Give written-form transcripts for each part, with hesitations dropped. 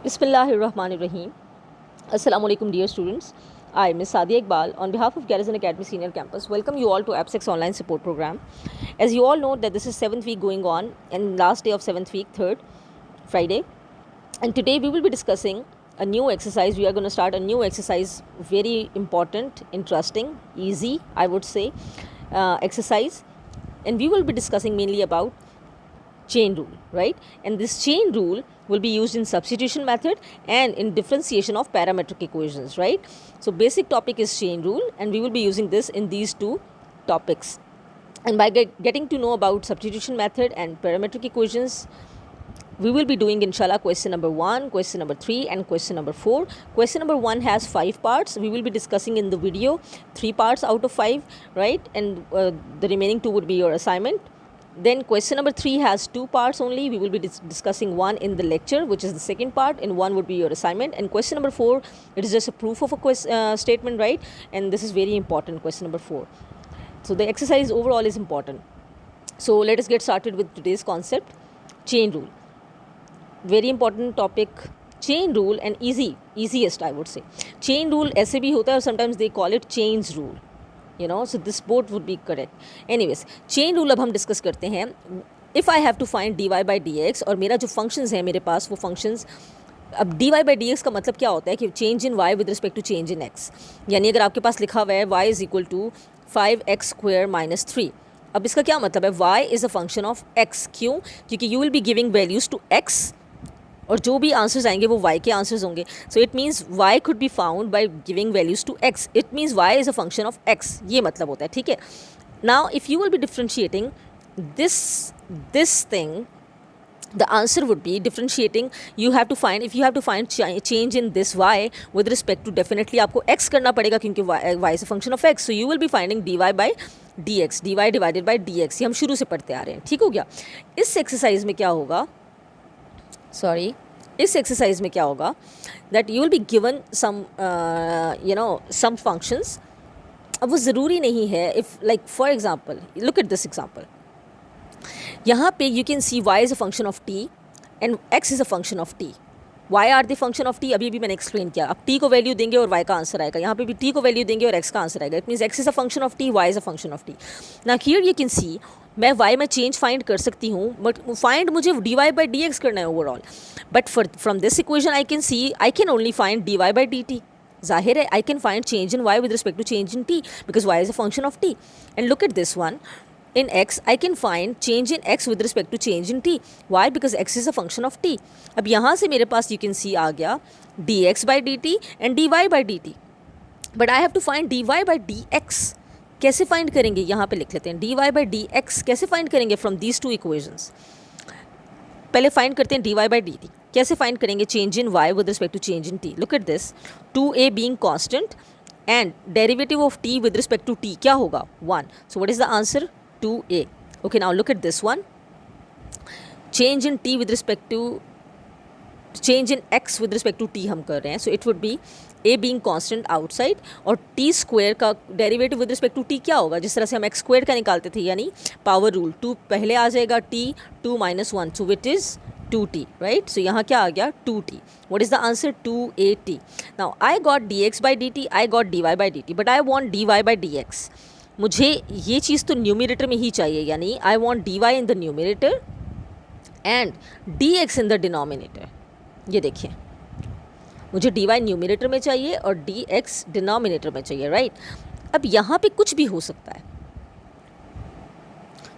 Bismillahirrahmanirrahim. Assalamu alaikum dear students. I, Ms. Sadia Iqbal, on behalf of Garrison Academy Senior Campus, welcome you all to AppSex Online Support Program. As you all know that this is 7th week going on and last day of 7th week, 3rd Friday. And today we will be discussing a new exercise. We are going to start a new exercise, very important, interesting, easy, I would say, exercise. And we will be discussing mainly about chain rule, right? And this chain rule will be used in substitution method and in differentiation of parametric equations, right? So basic topic is chain rule and we will be using this in these two topics. And by getting to know about substitution method and parametric equations, we will be doing inshallah question number 1, question number 3 and question number 4. Question number 1 has 5 parts. We will be discussing in the video 3 parts out of 5, right? And the remaining 2 would be your assignment. Then question number 3 has 2 parts only. We will be discussing one in the lecture, which is the second part, and one would be your assignment. And question number 4, it is just a proof of a statement, right? And this is very important, question number 4. So the exercise overall is important. So let us get started with today's concept, chain rule. Very important topic, chain rule, and easiest I would say. Chain rule ऐसे भी होता है और sometimes they call it chains rule. You know, so this both would be correct. Anyways, chain rule अब हम discuss करते हैं. If I have to find dy by dx और मेरा जो functions है मेरे पास वो functions, अब dy by dx का मतलब क्या होता है कि change in y with respect to change in x. यानी अगर आपके पास लिखा हुआ है y is equal to 5x square minus 3. अब इसका क्या मतलब है, y is a function of x. क्यों? क्योंकि you will be giving values to x और जो भी आंसर्स आएंगे वो y के आंसर्स होंगे. So it means y could be found by giving values to x. It means y is a function of x. ये मतलब होता है, ठीक है. Now if you will be differentiating this thing, the answer would be differentiating. You have to find, if you have to find change in this y with respect to, definitely आपको x करना पड़ेगा क्योंकि y is a function of x. So you will be finding dy by dx, dy divided by dx. ये हम शुरू से पढ़ते आ रहे हैं, ठीक हो गया. इस एक्सरसाइज में क्या होगा, इस एक्सरसाइज में क्या होगा, that you will be given some some functions. अब वो ज़रूरी नहीं है, if like for example look at this example. यहाँ पे you can see y is a function of t and x is a function of t. y are the function of t. अभी भी मैंने एक्सप्लेन किया. अब t को value देंगे और y का आंसर आएगा. यहाँ पे भी t को वैल्यू देंगे और x का आंसर आएगा. It means x is a function of t, y is a function of t. Now here you can see मैं y में चेंज फाइंड कर सकती हूँ, बट फाइंड मुझे dy बाई dx करना है overall. But from this equation I can see I can only find dy by dt. जाहिर है I can find change in y with respect to change in t because y is a function of t. And look at this one. In x, I can find change in x with respect to change in t. Why? Because x is a function of t. अब यहाँ से मेरे पास you can see आ गया dx by dt and dy by dt. But I have to find dy by dx. कैसे find करेंगे, यहाँ पे लिख लेते हैं dy by dx. कैसे फाइंड करेंगे फ्रॉम दीज टू इक्वेशंस. पहले फाइंड करते हैं dy by dt. कैसे फाइंड करेंगे change in y with respect to change in t. Look at this, 2a being constant and derivative of t with respect to t क्या होगा, 1. So what is the answer, 2a. Okay, now look at this one. Change in t with respect to change in x with respect to t हम कर रहे हैं. So it would be a being constant outside और t square का derivative with respect to t क्या होगा, जिस तरह से हम x square का निकालते थे, यानी पावर रूल. 2 पहले आ जाएगा, t 2 minus 1, so it is 2t, right? So यहाँ क्या आ गया, 2t. What is the answer, 2at. Now I got dx by dt, I got dy by dt, but I want dy by dx. मुझे ये चीज़ तो numerator में ही चाहिए, यानी I want d y in the numerator and d x in the denominator. ये देखिए, मुझे डी वाई न्यूमिनेटर में चाहिए और डी एक्स डिनोमिनेटर में चाहिए, राइट? अब यहाँ पे कुछ भी हो सकता है.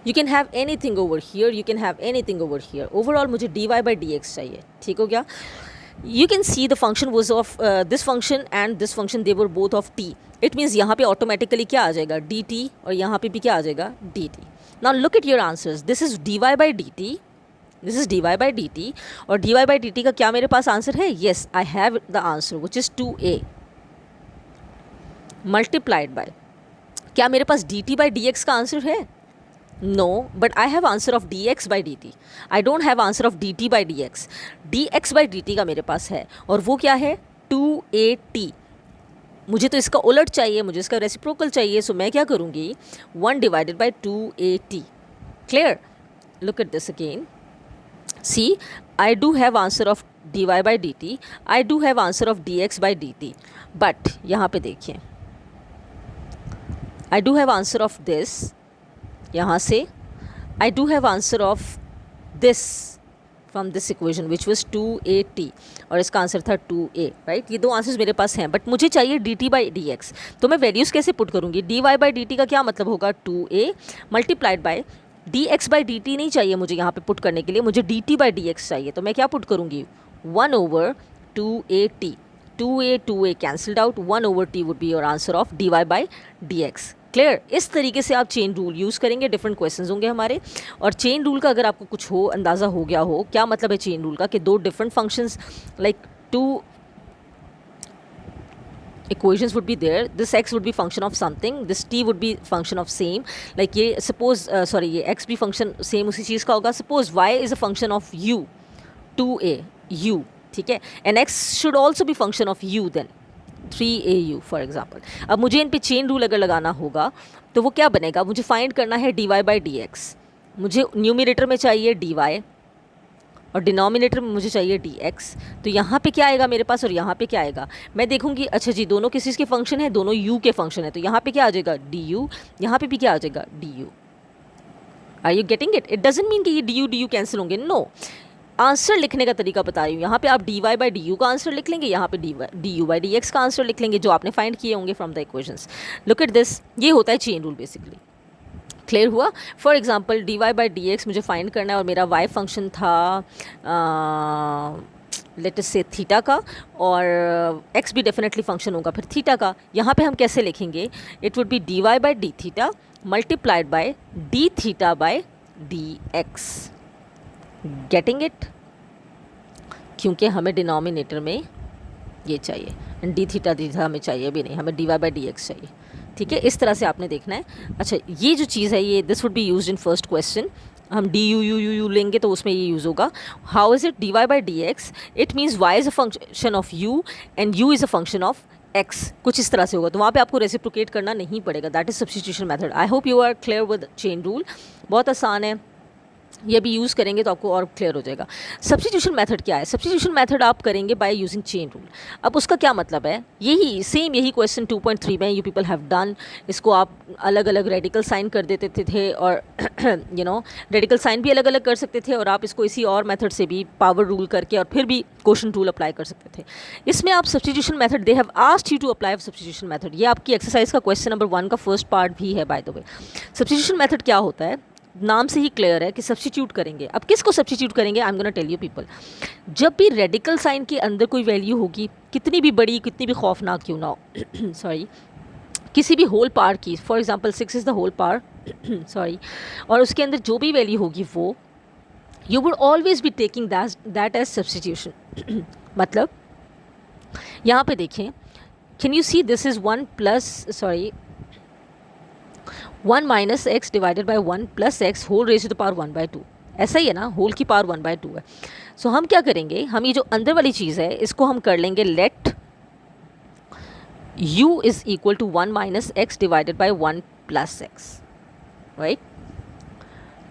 You can have anything over here, you can have anything over here. Overall मुझे d y by d x चाहिए, ठीक हो गया. You can see the function was of this function and this function, they were both of t. It means यहाँ पे automatically क्या आ जाएगा, dt, और यहाँ पे भी क्या आ जाएगा, dt. Now look at your answers. This is dy by dt, this is dy by dt, और dy by dt का क्या मेरे पास आंसर है, yes I have the answer which is 2a multiplied by, क्या मेरे पास dt by dx का answer है, no, but I have answer of dx by dt. I don't have answer of dt by dx. dx by dt का मेरे पास है और वो क्या है, 2at. मुझे तो इसका उलट चाहिए, मुझे इसका रेसिप्रोकल चाहिए. सो मैं क्या करूँगी, 1 divided by 2at. Clear? Look at this again. See, I do have answer of dy by dt, I do have answer of dx by dt, but यहाँ पे देखिए I do have answer of this, यहाँ से I do have answer of this from this equation which was 2at और इसका answer था 2a, right. ये दो आंसर्स मेरे पास हैं, बट मुझे चाहिए dt बाई डी एक्स। तो मैं वैल्यूज़ कैसे पुट करूँगी? dy बाई डी टी का क्या मतलब होगा? 2a multiplied by dx by D T नहीं चाहिए मुझे यहाँ पे पुट करने के लिए, मुझे dt बाई डी एक्स चाहिए। तो मैं क्या पुट करूँगी? 1/2at, 2a cancelled out, 1/t would be your answer of dy by d x. Clear? इस तरीके से आप चेन रूल यूज़ करेंगे, डिफरेंट क्वेश्चंस होंगे हमारे। और चेन रूल का अगर आपको कुछ हो अंदाज़ा हो गया हो, क्या मतलब है चेन रूल का, कि दो different functions like two equations would be there, this x would be function of something, this t would be function of same, like ये suppose sorry ये x भी function same उसी चीज़ का होगा। suppose y is a function of u, 2a u, ठीक है, and x should also be function of u then 3au for example. अब मुझे इन पे चेन रूल अगर लगाना होगा तो वो क्या बनेगा? मुझे फाइंड करना है dy बाई डी एक्स। मुझे न्यूमिनेटर में चाहिए dy और डिनोमिनेटर में मुझे चाहिए dx। तो यहाँ पे क्या आएगा मेरे पास और यहाँ पे क्या आएगा? मैं देखूँगी, अच्छा जी दोनों किस चीज़ के फंक्शन है? दोनों u के फंक्शन है। तो यहाँ पे क्या आ जाएगा? du, यहाँ पे भी क्या आ जाएगा? du। Are you getting it? It doesn't mean कि ये du कैंसिल होंगे, नो। आंसर लिखने का तरीका बता रही हूँ। यहाँ पे आप dy बाई डी का आंसर लिख लेंगे, यहाँ पे du बाई डी एक्स का आंसर लिख लेंगे जो आपने फाइंड किए होंगे from the equations. Look at this, ये होता है चेन रूल बेसिकली। क्लियर हुआ? For example dy by d x मुझे फाइंड करना है और मेरा y फंक्शन था लेट अस से थीटा का, और x भी डेफिनेटली फंक्शन होगा फिर थीटा का। यहाँ पे हम कैसे लिखेंगे? It would be dy by D theta multiplied by D theta by D x. Getting it? क्योंकि हमें डिनोमिनेटर में ये चाहिए एंड डी थीटा हमें चाहिए भी नहीं, हमें dy बाई डी एक्स चाहिए। ठीक है, इस तरह से आपने देखना है। अच्छा, ये जो चीज़ है ये this would be used in first question. हम डी यू लेंगे तो उसमें ये यूज़ होगा। How is it dy by d x? It means y is a function of u and u is a function of x। कुछ इस तरह से होगा, तो वहाँ पे आपको रेसिप्रोकेट करना नहीं पड़ेगा। That is substitution method. I hope you are clear with chain rule. बहुत आसान है, ये भी यूज़ करेंगे तो आपको और क्लियर हो जाएगा। सब्स्टिट्यूशन मेथड क्या है? सब्स्टिट्यूशन मेथड आप करेंगे बाय यूजिंग चेन रूल। अब उसका क्या मतलब है? यही क्वेश्चन 2.3 में यू पीपल हैव डन। इसको आप अलग अलग रेडिकल साइन कर देते थे और रेडिकल साइन भी अलग अलग कर सकते थे, और आप इसको इसी और मेथड से भी पावर रूल करके और फिर भी क्वेश्चन रूल अप्लाई कर सकते थे। इसमें आप substitution method, they have asked you to apply substitution method. ये आपकी एक्सरसाइज का क्वेश्चन नंबर 1 का फर्स्ट पार्ट भी है by the way. Substitution method क्या होता है? नाम से ही क्लियर है कि सब्स्टिट्यूट करेंगे। अब किसको सब्स्टिट्यूट करेंगे? I am gonna tell you people. जब भी रेडिकल साइन के अंदर कोई वैल्यू होगी, कितनी भी बड़ी कितनी भी खौफनाक क्यों ना हो सॉरी, किसी भी होल पावर की, for example 6 is the whole power sorry, और उसके अंदर जो भी वैल्यू होगी वो you would always be taking that as substitution. मतलब यहाँ पे देखें, can you see this is 1 minus x divided by 1 plus x whole raise to the power 1/2। ऐसा ही है ना, होल की पावर 1/2 है। सो हम क्या करेंगे, हम ये जो अंदर वाली चीज़ है इसको हम कर लेंगे let u is equal to 1 minus x divided by 1 plus x, right.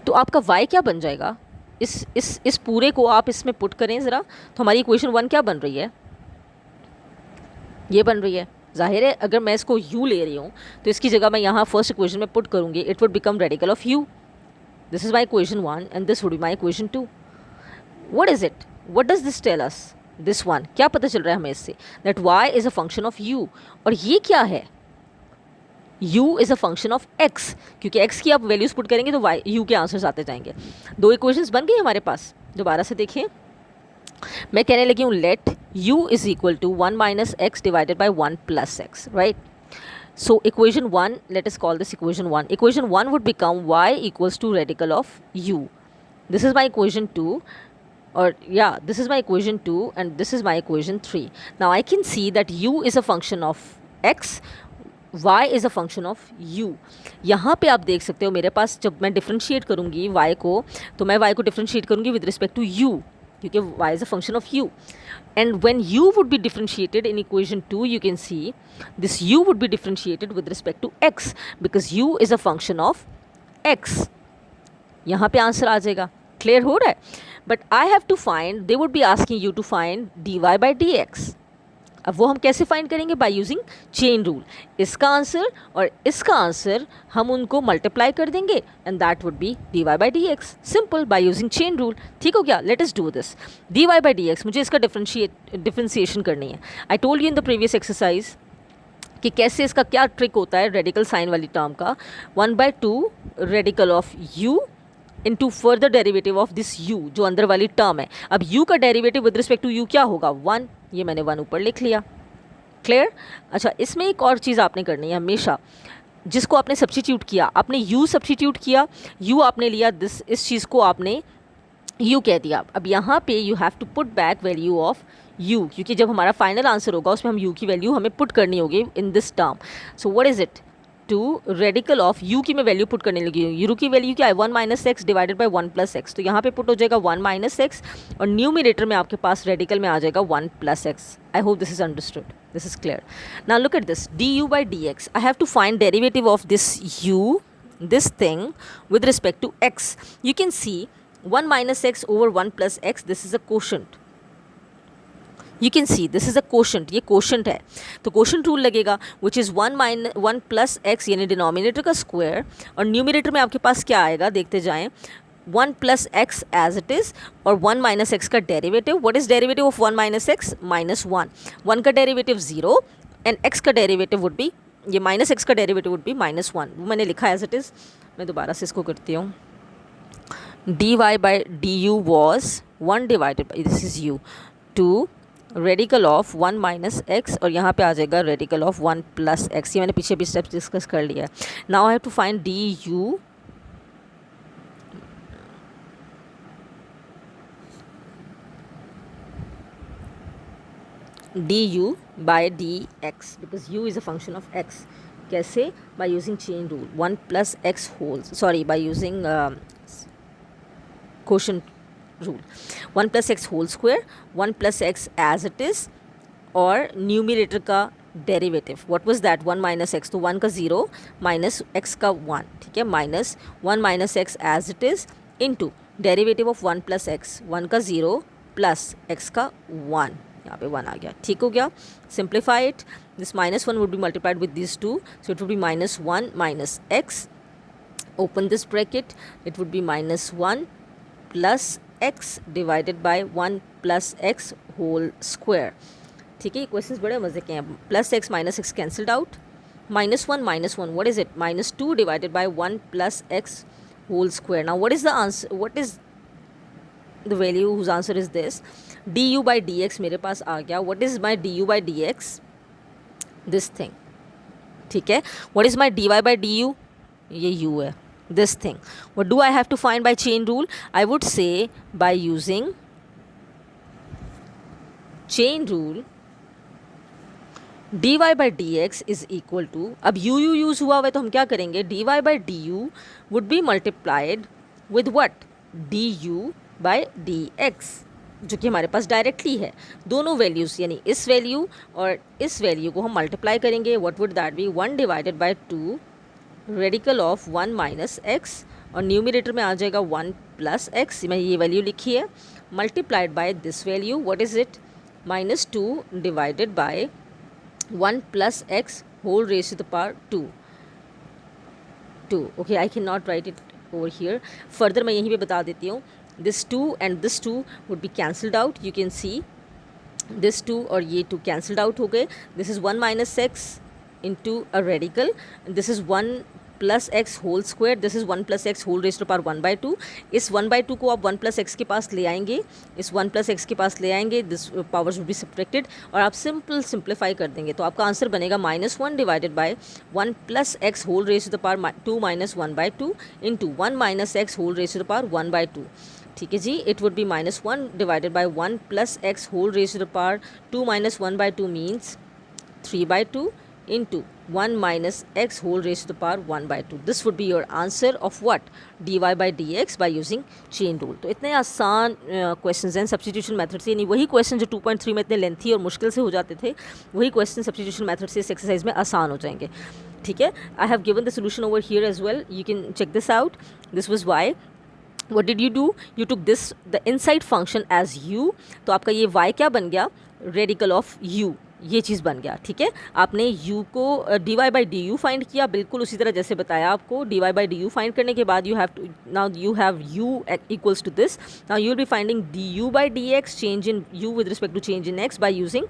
तो आपका y क्या बन जाएगा? इस पूरे को आप इसमें पुट करें ज़रा, तो हमारी इक्वेशन 1 क्या बन रही है? ये बन रही है। जाहिर है अगर मैं इसको u ले रही हूँ तो इसकी जगह मैं यहाँ फर्स्ट इक्वेशन में पुट करूँगी, it would become radical of u। This is my equation 1 and this would be my equation 2। What is it? What does this tell us? This one क्या पता चल रहा है हमें इससे? That y is a function of u। और ये क्या है? u is a function of x, क्योंकि x की आप वैल्यूज़ पुट करेंगे तो u के आंसर्स आते जाएंगे। दो इक्वेशंस बन गई हमारे पास। दोबारा से देखिए, मैं कहने लगी हूँ let u is equal to 1 minus x divided by 1 plus x, right. So equation 1, let us call this equation 1. Equation 1 would become y equals to radical of u. This is my equation 2, or yeah, this is my equation 2 and this is my equation 3. Now I can see that u is a function of x, y is a function of u. यहाँ पे आप देख सकते हो मेरे पास जब मैं differentiate करूँगी y को, तो मैं y को डिफ्रेंशिएट करूँगी विद रिस्पेक्ट टू u, क्योंकि y is a function of u. And when u would be differentiated in equation 2, you can see this u would be differentiated with respect to x because u is a function of x. यहाँ पे answer आ जाएगा। Clear हो रहा है? But I have to find, they would be asking you to find dy by d x. अब वो हम कैसे फाइंड करेंगे? By using chain rule. इसका आंसर और इसका आंसर हम उनको मल्टीप्लाई कर देंगे and that would be dy by d x. Simple, by using chain rule. ठीक हो गया? Let us do this. dy by d x, मुझे इसका डिफ्रेंशिएशन करनी है. आई told you in the previous exercise कि कैसे इसका क्या ट्रिक होता है रेडिकल साइन वाली टर्म का. 1/2 radical of u into further derivative of this u जो अंदर वाली टर्म है. अब u का derivative with respect to u क्या होगा? 1. ये मैंने 1 ऊपर लिख लिया. क्लियर? अच्छा, इसमें एक और चीज़ आपने करनी है हमेशा, जिसको आपने सब्स्टिट्यूट किया, आपने u सब्स्टिट्यूट किया, u आपने लिया दिस, इस चीज़ को आपने u कह दिया. अब यहाँ पे you have to put back value of u, क्योंकि जब हमारा फाइनल आंसर होगा उसमें हम u की वैल्यू हमें पुट करनी होगी in this term. So what is it? Two radical of u की मैं वैल्यू पुट करने लगी हूँ. u की वैल्यू क्या है? 1 minus x divided by 1 plus x. तो यहाँ पे पुट हो जाएगा 1 माइनस एक्स और न्यूमिनेटर में आपके पास रेडिकल में आ जाएगा 1 plus x. I hope this is understood, this is clear. Now look at this, du by d x. I have to find derivative of this u, this thing with respect to x. You can see 1 minus x over 1 plus x, this is a quotient. You can see this is a quotient, ये quotient है. तो quotient rule लगेगा which is 1 plus x यानी denominator का square और numerator में आपके पास क्या आएगा देखते जाएं. 1 plus x as it is और 1 minus x का derivative. What is derivative of 1 minus x? Minus 1. 1 का डेरिवेटिव 0 and x का डेरिवेटिव would be, ये माइनस एक्स का डेरिवेटिव वुड बी -1. वो मैंने लिखा एज इट इज़. मैं दोबारा से इसको करती हूँ. dy by d u was 1 divided by this is u two radical of 1 minus x और यहाँ पे आ जाएगा रेडिकल ऑफ 1 प्लस एक्स. ये मैंने पीछे भी स्टेप्स डिस्कस कर लिया है. Now I have to find d u du by dx because u is a function of x. कैसे? by using chain rule. 1 plus x whole, sorry, by using quotient rule. 1 plus x whole square, 1 plus x as it is और numerator का derivative. What was that? 1 minus x. तो 1 का 0 minus x का 1. ठीक है, minus 1 minus x as it is into derivative of 1 plus x. 1 का 0 plus x का 1. यहाँ पे 1 आ गया. ठीक हो गया. Simplify it. This -1 would be multiplied with this 2, so it would be -1 minus x. Open this bracket. It would be -1 plus x divided by 1 plus x whole square. ठीक है, क्वेश्चंस बड़े मज़े के हैं. Plus x minus x cancelled out. -1 what is it? -2 divided by 1 plus x whole square. Now what is the answer? What is the value whose answer is this? du by d x मेरे पास आ गया. What is my du by d x? This thing. ठीक है, what is my dy by d u? ये u है. This thing. What do I have to find by chain rule? I would say by using chain rule dy by d x is equal to, अब u use हुआ हुआ है तो हम क्या करेंगे? dy by d you would be multiplied with what? du by d x, जो कि हमारे पास डायरेक्टली है. दोनों वैल्यूज़ यानी इस वैल्यू और इस वैल्यू को हम मल्टीप्लाई करेंगे. What would that be? 1 divided by 2 radical of 1 minus x और न्यूमिनेटर में आ जाएगा 1 प्लस एक्स. मैं ये वैल्यू लिखी है. Multiplied by this value. What is it? -2 divided by 1 plus x whole raise to the power 2. Okay, I can not write it over here. Further मैं यहीं पे बता देती हूँ. this 2 and this 2 would be cancelled out. You can see this 2 और ये 2 cancelled out हो गए. This is 1 minus x into a radical. This is 1 plus x whole square. This is 1 plus x whole raised to power 1/2. इस 1/2 को आप 1 plus x के पास ले आएंगे. इस 1 plus x के पास ले आएंगे. This powers will be subtracted और आप सिंप्लीफाई कर देंगे. तो आपका आंसर बनेगा -1 divided by 1 plus x whole raised to the power 2 minus 1/2 into 1 minus x whole raised to the power 1/2. ठीक है जी. It would be -1 divided by 1 plus x whole raise to the power 2 minus 1/2 means 3/2 into 1 minus x whole raised to the power 1/2. This would be your answer of what? dy by dx by using chain rule. तो इतने आसान questions हैं substitution method से. यानी वही question जो 2.3 में इतने लेंथी और मुश्किल से हो जाते थे, वही क्वेश्चन सब्स्टिट्यूशन मेथड से इस एक्सरसाइज में आसान हो जाएंगे. ठीक है, I have given the solution over here as well. You can check this out. This was y what did you do, you took this the inside function as u, तो आपका ये y क्या बन गया, रेडिकल ऑफ u, ये चीज़ बन गया। ठीक है, आपने u को dy by d u find किया, बिल्कुल उसी तरह जैसे बताया आपको। dy by d u find करने के बाद you have to, now you have u equals to this, now you will be finding du by d x, change in u with respect to change in x by using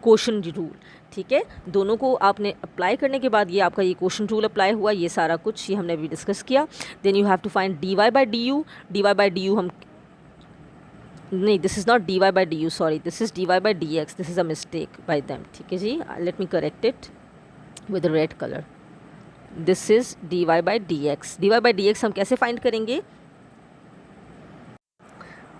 quotient rule. ठीक है, दोनों को आपने apply करने के बाद ये आपका ये क्वोशंट रूल अप्लाई हुआ, ये सारा कुछ ये हमने अभी डिस्कस किया। Then you have to find dy by d u, dy by d u हम नहीं, this is not dy by d u, sorry, this is dy by d x, this is a mistake by them. ठीक है जी, let me correct it with red colour, this is dy by d x. dy by d x हम कैसे find करेंगे,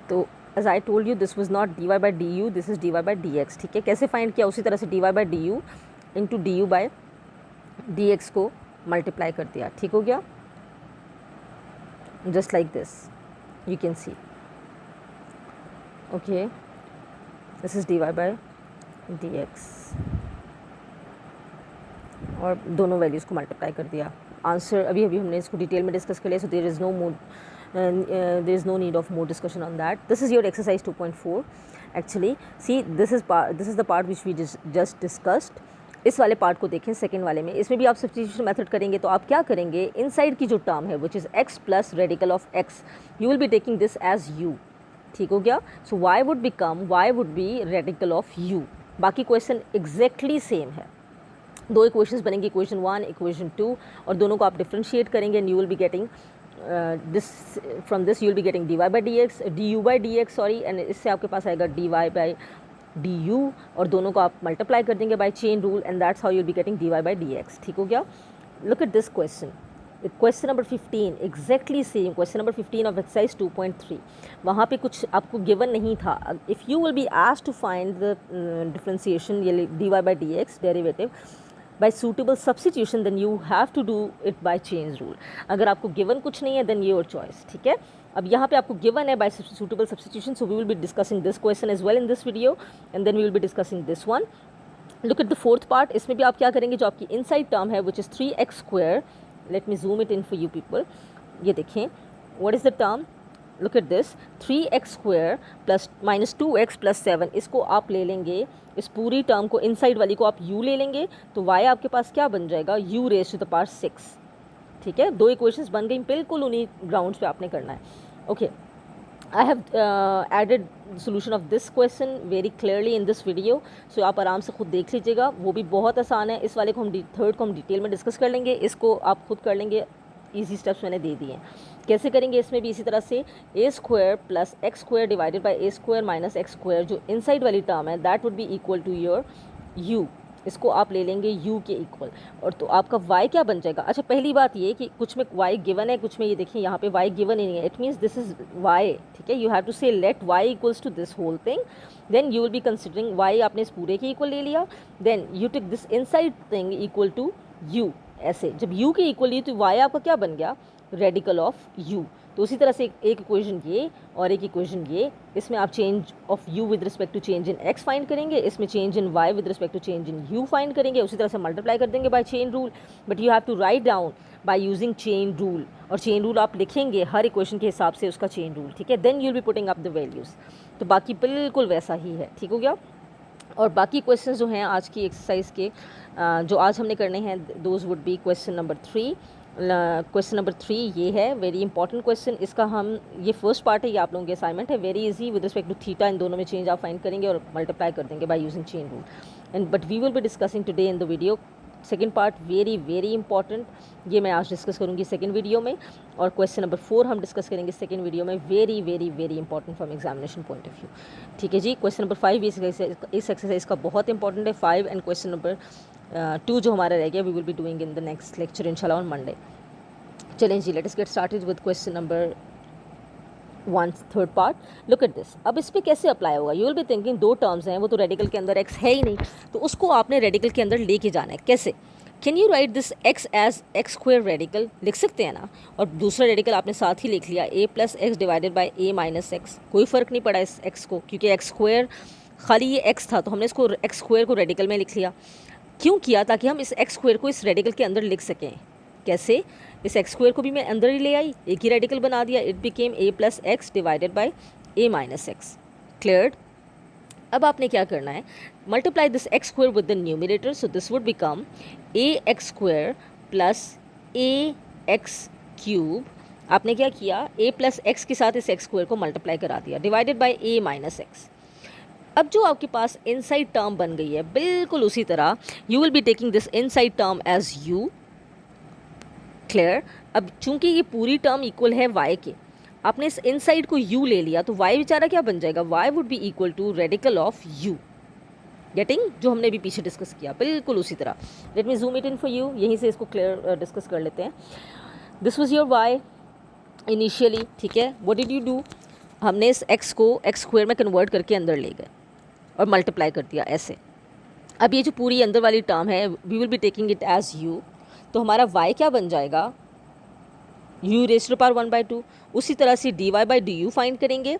तो as I told you this was not dy by d you, this is dy by d x. ठीक है, कैसे find किया, उसी तरह से dy by d you into D you by d x को मल्टीप्लाई कर दिया। ठीक हो गया, just like this you can C. Okay, this is dy by d x और दोनों वैल्यूज़ को मल्टीप्लाई कर दिया। आंसर अभी अभी हमने इसको डिटेल में डिस्कस कर लिया, so there is no more there is no need of more discussion on that. This is your exercise 2.4 actually. See, this is the part which we just discussed. इस वाले part को देखें, second वाले में, इसमें भी आप सब्स्टिट्यूशन मेथड करेंगे। तो आप क्या करेंगे, इनसाइड की जो टर्म है which is x plus radical of x, you will be taking this as u। ठीक हो गया, so y would be radical of u। बाकी क्वेश्चन एग्जैक्टली सेम है, दो इक्वेशंस बनेंगी, इक्वेशन 1 इक्वेशन 2, और दोनों को आप डिफ्रेंशिएट करेंगे and you will be getting this, from this you will be getting dy by d x, D you by d x, sorry, and इससे आपके पास आएगा dy बाई डी यू, और दोनों को आप मल्टीप्लाई कर देंगे by chain rule, and that's how you will be getting dy by d x. ठीक हो गया, look at this question, question number 15, exactly same question number 15 of exercise 2.3। वहाँ पे कुछ आपको गिवन नहीं था। If you will be asked to find the differentiation, ये dy by d x derivative by suitable substitution, then you have to do it by chain rule. अगर आपको given कुछ नहीं है then your choice। ठीक है, अब यहाँ पे आपको given है by suitable substitution, so we will be discussing this question as well in this video, and then we will be discussing this one. Look at the fourth part, इसमें भी आप क्या करेंगे, जो आपकी inside term है which is 3x square, let me zoom it in for you people, ये देखें, what is the term, look at this, 3x square plus minus 2x plus 7, इसको आप ले लेंगे, इस पूरी टर्म को, इनसाइड वाली को आप u ले लेंगे, तो y आपके पास क्या बन जाएगा, u raise to the power 6। ठीक है, दो इक्वेशंस बन गई, बिल्कुल उन्हीं ग्राउंड्स पे आपने करना है। Okay, I have added solution of this question very clearly in this video, so आप आराम से खुद देख लीजिएगा, वो भी बहुत आसान है। इस वाले को हम थर्ड को हम डिटेल में डिस्कस कर लेंगे, इसको आप खुद कर लेंगे, ईजी स्टेप्स मैंने दे दिए हैं। कैसे करेंगे, इसमें भी इसी तरह से a square plus x square divided by a square minus x square, जो इनसाइड वाली टर्म है that would be equal to your u, इसको आप ले लेंगे u के इक्वल, और तो आपका y क्या बन जाएगा। अच्छा, पहली बात ये कि कुछ में y गिवन है, कुछ में ये देखिए यहाँ पे y गिवन नहीं है, it means this is y। ठीक है, you have to say let y equals to this whole thing, then you will be considering y आपने इस पूरे के इक्वल ले लिया, then you take this inside thing equal to u। ऐसे जब u के इक्वल ली तो y आपका क्या बन गया, रेडिकल ऑफ u। तो उसी तरह से एक इक्वेशन ये और एक इक्वेशन ये, इसमें आप change of u with respect to change in x find करेंगे, इसमें change in y with respect to change in u find करेंगे, उसी तरह से मल्टीप्लाई कर देंगे by chain rule, but you have to write down by using chain rule, और chain rule आप लिखेंगे हर इक्वेशन के हिसाब से उसका चेन रूल। ठीक है, then you will be putting up the values, तो बाकी बिल्कुल वैसा ही है। ठीक हो गया, और बाकी क्वेश्चन जो हैं आज की एक्सरसाइज के जो आज हमने करने हैं, those would be question number 3। Question number 3 ये है, वेरी इंपॉर्टेंट क्वेश्चन, इसका हम, ये फर्स्ट पार्ट है, ये आप लोगों के असाइनमेंट है, very easy with respect to theta, इन दोनों में चेंज आप फाइंड करेंगे और मल्टीप्लाई कर देंगे by using chain rule, and but we will be discussing today in the video second part, very important, ये मैं आज डिस्कस करूँगी सेकेंड वीडियो में, और क्वेश्चन नंबर 4 हम डिस्कस करेंगे सेकेंड वीडियो में, very important from examination point of view. ठीक है जी, क्वेश्चन नंबर 5 इस एक्सरसाइज का बहुत इंपॉर्टेंट है, 5, एंड क्वेश्चन नंबर 2 जो हमारा रह गया, we will be doing in the next lecture इंशाल्लाह ऑन मंडे। चलें जी, let us get started with question number 1 third part. Look at this, अब इस पर कैसे अप्लाई होगा, यू विल बी थिंकिंग दो टर्म्स हैं, वो तो रेडिकल के अंदर x है ही नहीं, तो उसको आपने रेडिकल के अंदर लेके जाना है। कैसे, can you write this x as x square radical, लिख सकते हैं ना, और दूसरा रेडिकल आपने साथ ही लिख लिया a plus x divided by a minus x, कोई फ़र्क नहीं पड़ा इस x को, क्योंकि एक्स स्क्वायर खाली ये x था, तो हमने इसको एक्स स्क्वायर को रेडिकल में लिख लिया। क्यों किया, ताकि हम इस एक्स स्क्वायर को इस रेडिकल के अंदर लिख सकें। कैसे, इस एक्स स्क्वायर को भी मैं अंदर ही ले आई, एक ही रेडिकल बना दिया, it became a plus x divided by A minus x. Cleared? अब आपने क्या करना है, multiply this x square with the numerator, so this would become a x square plus A x cube. आपने क्या किया, ए प्लस एक्स के साथ इस एक्स स्क्वायर को मल्टीप्लाई करा दिया, divided by A minus x. अब जो आपके पास इनसाइड टर्म बन गई है, बिल्कुल उसी तरह you will be taking this inside term as u. Clear? अब चूंकि ये पूरी टर्म इक्वल है y के, आपने इस इनसाइड को u ले लिया, तो y बेचारा क्या बन जाएगा, y would be equal to radical of u। Getting? जो हमने भी पीछे डिस्कस किया, बिल्कुल उसी तरह। Let me zoom it in for you, यहीं से इसको क्लियर डिस्कस कर लेते हैं। This was your y initially, ठीक है। व्हाट डिड यू डू, हमने इस x को एक्स स्क्वायर में कन्वर्ट करके अंदर ले गए और मल्टीप्लाई कर दिया ऐसे। अब ये जो पूरी अंदर वाली टर्म है, we will be taking it as u, तो हमारा y क्या बन जाएगा, u raise to the power 1/2। उसी तरह से dy by d u find करेंगे,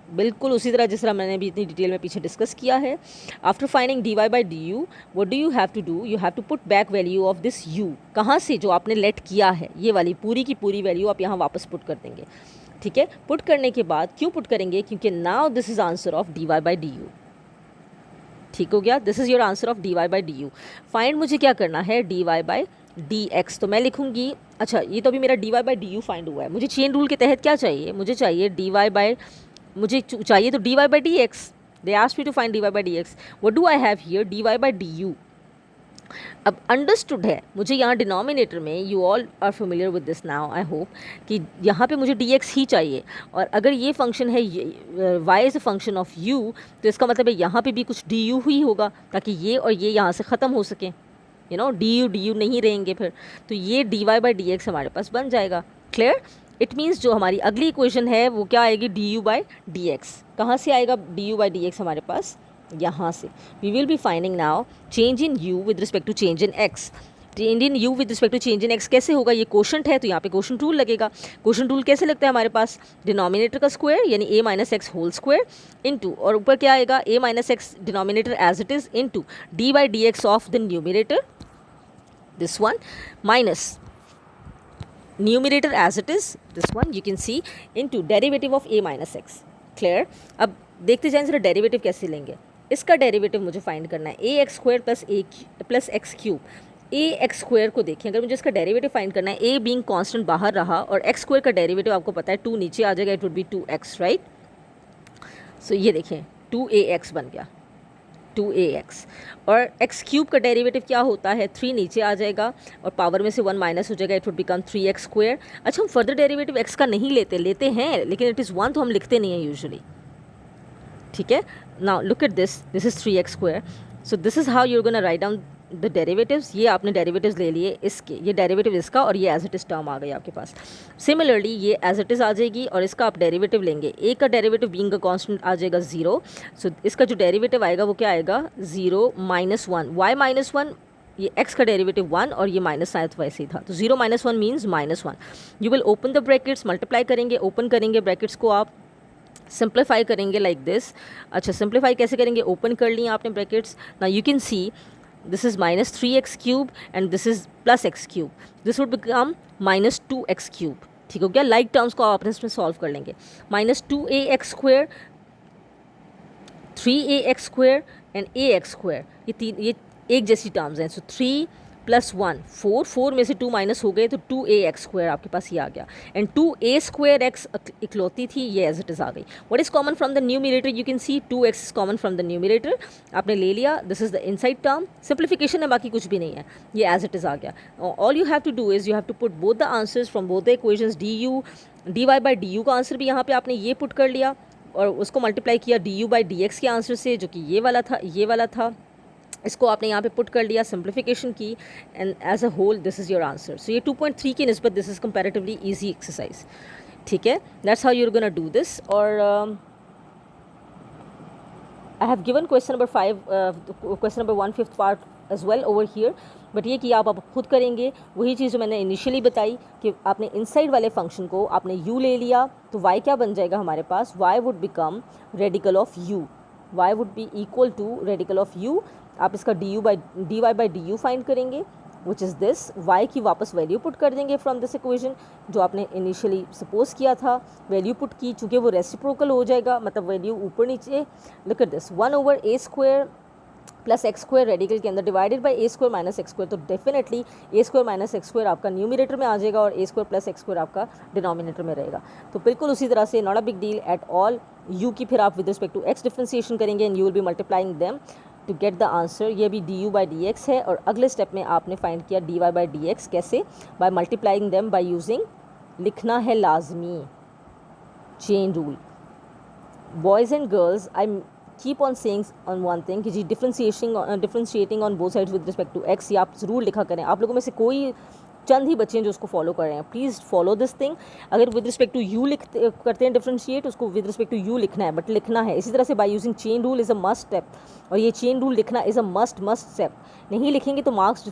बिल्कुल उसी तरह जिस तरह मैंने भी इतनी डिटेल में पीछे डिस्कस किया है। After finding dy by d u, what do you have to do, you have to put back value of this u, कहाँ से, जो आपने लेट किया है, ये वाली पूरी की पूरी वैल्यू आप यहाँ वापस पुट कर देंगे। ठीक है, पुट करने के बाद क्यों पुट करेंगे, क्योंकि now this is answer of dy by d you. ठीक हो गया, this is your answer of dy by d u. Find मुझे क्या करना है, dy बाई डी एक्स, तो मैं लिखूंगी, अच्छा ये तो अभी मेरा dy by d u find हुआ है, मुझे चेन रूल के तहत क्या चाहिए, मुझे चाहिए dy बाई, मुझे चाहिए तो dy by d x. They asked me to find dy by d x, what do I have here, dy by d u. अब अंडरस्टूड है मुझे यहाँ डिनोमिनेटर में, you all are familiar with this now I hope, कि यहाँ पे मुझे dx ही चाहिए, और अगर ये फंक्शन है y is a function of u, तो इसका मतलब है यहाँ पे भी कुछ du ही होगा, ताकि ये और ये यहाँ से ख़त्म हो सकें, यू नो du नहीं रहेंगे फिर, तो ये dy बाई डी एक्स हमारे पास बन जाएगा। क्लियर? इट मीन्स जो हमारी अगली इक्वेशन है वो क्या आएगी, du बाई डी एक्स। कहाँ से आएगा du बाई डी एक्स हमारे पास, यहाँ से। We will be finding now change in u with respect to change in x। Change in u with respect to change in x कैसे होगा, ये क्वोशंट है तो यहाँ पे क्वोशंट रूल लगेगा। क्वोशंट रूल कैसे लगता है हमारे पास, डिनोमिनेटर का स्क्वायर यानी a minus x whole square into, और ऊपर क्या आएगा, a minus x denominator as it is into d by d x of the numerator, this one, minus numerator as it is, this one you can see, into derivative of a minus x। Clear? अब देखते जाएं जरा derivative कैसे लेंगे। इसका derivative मुझे find करना है, a x square plus x cube. A x square को देखें, अगर मुझे इसका डेरिवेटिव फाइंड करना है, ए बीइंग कांस्टेंट बाहर रहा और एक्स स्क्वायर का डेरिवेटिव आपको पता है 2 नीचे आ जाएगा, it would be 2x, right. So ये देखें 2ax बन गया, 2ax, और x क्यूब का डेरिवेटिव क्या होता है, 3 नीचे आ जाएगा और पावर में से 1 माइनस हो जाएगा, it would become 3x square. अच्छा हम फर्दर डेरिवेटिव x का नहीं लेते हैं, लेकिन इट इज़ 1 तो हम लिखते नहीं हैं यूजुअली। ठीक है, now look at this is 3x square, so this is how you are gonna write down the derivatives. ये आपने डेरिवेटिव्स ले लिए इसके, ये डेरिवेटिव इसका, और ये एज इट इज़ टर्म आ गई आपके पास। सिमिलरली ये एज इट इज़ आ जाएगी और इसका आप डेरिवेटिव लेंगे, ए का डेरिवेटिव बीइंग अ कांस्टेंट आ जाएगा 0, सो इसका जो डेरिवेटिव आएगा वो क्या आएगा, 0 माइनस 1, y माइनस 1, ये x का डेरिवेटिव 1 और ये माइनस आया तो वैसे ही था, तो 0 minus 1 means minus 1। You will open the brackets, multiply करेंगे, ओपन करेंगे ब्रैकेट्स को, आप सिंप्लीफाई करेंगे लाइक दिस। अच्छा सिंप्लीफाई कैसे करेंगे, ओपन कर लिए आपने brackets, now you can C this is minus 3x cube and this is plus x cube, this would become minus 2x cube। ठीक हो गया, लाइक टर्म्स को आप इसमें सॉल्व कर लेंगे, minus 2ax square, 3ax square and ax square, ये एक जैसी टर्म्स हैं, सो 3 प्लस 1 4, 4 में से 2 माइनस हो गए तो 2ax स्क्वायर आपके पास ये आ गया, एंड 2a स्क्वायर x इकलौती थी, ये एज इट इज़ आ गई। What is common from the numerator, you can C 2x is common from the numerator, आपने ले लिया, this is the inside term, simplification है, बाकी कुछ भी नहीं है, ये एज इट इज़ आ गया। All you have to do is you have to put both the answers from both the equations, dy by d u का आंसर भी यहाँ पे आपने ये पुट कर लिया और उसको मल्टीप्लाई किया du बाई डी एक्स के आंसर से, जो कि ये वाला था, इसको आपने यहाँ पे पुट कर लिया, सिंप्लीफिकेशन की, and as a whole this is your answer. So ये 2.3 की निस्बत this is comparatively easy exercise. ठीक है, that's how you are gonna do this. और I have given question number 5, question number 1 5th part as well over here, but ये कि आप खुद करेंगे वही चीज़ जो मैंने इनिशियली बताई कि आपने इनसाइड वाले फंक्शन को आपने u ले लिया तो y क्या बन जाएगा हमारे पास, y would become radical of u, y would be equal to radical of u। आप इसका dy by d u find करेंगे, विच इज़ दिस, y की वापस वैल्यू पुट कर देंगे फ्रॉम दिस इक्वेशन जो आपने इनिशियली सपोज किया था, वैल्यू पुट की, चूँकि वो रेसिप्रोकल हो जाएगा, मतलब वैल्यू ऊपर नीचे, look at this 1/a² plus x square radical के अंदर divided by a² minus x square, तो definitely a² minus x square आपका न्यूमिनेटर में आ जाएगा और a² प्लस एक्स स्क्वायर आपका डिनोमिनेटर में रहेगा। तो बिल्कुल उसी तरह से not a big deal at all, u की फिर आप with respect to x differentiation करेंगे and you will be multiplying them to get the answer. ये भी du/dx है और अगले स्टेप में आपने फाइंड किया dy/dx कैसे, by multiplying them by using, लिखना है लाजमी chain rule. Boys and girls, I keep on saying on one thing कि जी differentiating on both sides with respect to x, ये आप ज़रूर लिखा करें। आप लोगों में से कोई चंद ही बच्चे हैं जो उसको फॉलो कर रहे हैं, प्लीज़ फॉलो दिस थिंग। अगर विद रिस्पेक्ट टू यू करते हैं डिफ्रेंशिएट, उसको विद रिस्पेक्ट टू यू लिखना है, बट लिखना है इसी तरह से by using chain rule is a must step, और ये चेन रूल लिखना इज़ अ मस्ट स्टेप। नहीं लिखेंगे तो marks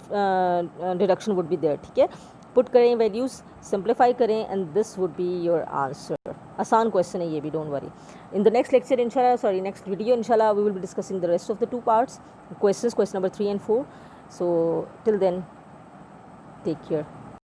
deduction would be there, ठीक है। पुट करें वैल्यूज़, सिंप्लीफाई करें and this would be your answer. आसान क्वेश्चन है ये भी, don't worry. In the next lecture inshallah, sorry, next video inshallah, we will be discussing the rest of the 2 parts, questions, question number 3 and 4. So till then, take care.